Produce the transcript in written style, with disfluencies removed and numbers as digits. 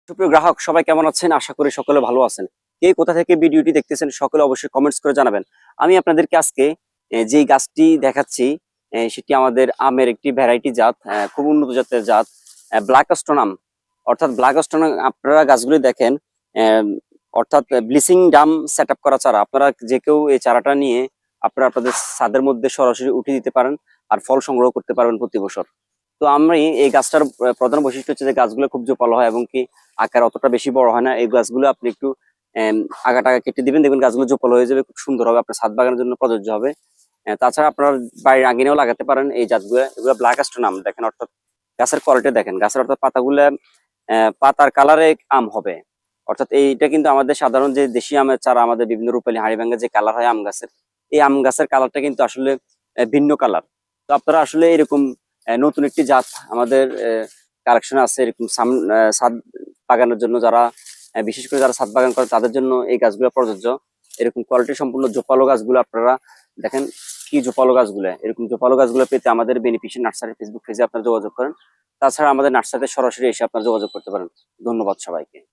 সুপ্রিয় গ্রাহক সবাই কেমন আছেন? আশা করি সকলে ভালো আছেন। কে কোথা থেকে ভিডিওটি দেখতেছেন সকলে অবশ্যই কমেন্টস করে জানাবেন। আমি আপনাদেরকে আজকে যেই গাছটি দেখাচ্ছি সেটি আমাদের আমের একটি ভ্যারাইটি জাত, খুব উন্নত জাতের জাত, ব্ল্যাক স্টোন আম। অর্থাৎ ব্ল্যাক স্টোন আপনারা গাছগুলি দেখেন, আহ, অর্থাৎ ব্লিচিং ড্রাম সেট আপ করা চারা। আপনারা যে কেউ এই চারাটা নিয়ে আপনারা আপনাদের ছাদের মধ্যে সরাসরি উঠিয়ে দিতে পারেন আর ফল সংগ্রহ করতে পারবেন প্রতি বছর। তো আমি এই গাছটার প্রধান বৈশিষ্ট্য হচ্ছে যে গাছগুলো খুব জোপালো হয় এবং কি আকার অতটা বেশি বড় হয় না। এই গাছগুলো আপনি একটু আগা টাগা কেটে দিবেন, দেখবেন গাছগুলো জোপালো হয়ে যাবে, খুব সুন্দর হবে, আপনার ছাদ বাগানের জন্য প্রযোজ্য হবে। তাছাড়া আপনার বাড়ির আঙিনেও লাগাতে পারেন এই জাতগুলো। এগুলো ব্ল্যাক স্টোন আম দেখেন, অর্থাৎ গাছের কোয়ালিটি দেখেন, গাছের অর্থাৎ পাতাগুলো পাতার কালারে আম হবে। অর্থাৎ এইটা কিন্তু আমাদের সাধারণ যে দেশি আমের চারা, আমাদের বিভিন্ন রূপালী হাড়িভাঙ্গা যে কালার হয় আম গাছের, এই আম গাছের কালারটা কিন্তু আসলে ভিন্ন কালার। তো আপনারা আসলে এরকম নতুন একটি জাত আমাদের কালেকশনে আছে, এরকম ছাদ বাগানের জন্য, যারা বিশেষ করে যারা ছাদ বাগান করে তাদের জন্য এই গাছগুলো প্রযোজ্য। এরকম কোয়ালিটি সম্পূর্ণ জোপালো গাছগুলো আপনারা দেখেন, কি জোপালো গাছগুলো। এরকম জোপালো গাছগুলো পেতে আমাদের বেনিফিশিয়াল নার্সারি ফেসবুক পেজে আপনারা যোগাযোগ করেন। তাছাড়া আমাদের নার্সারিতে সরাসরি এসে আপনারা যোগাযোগ করতে পারেন। ধন্যবাদ সবাইকে।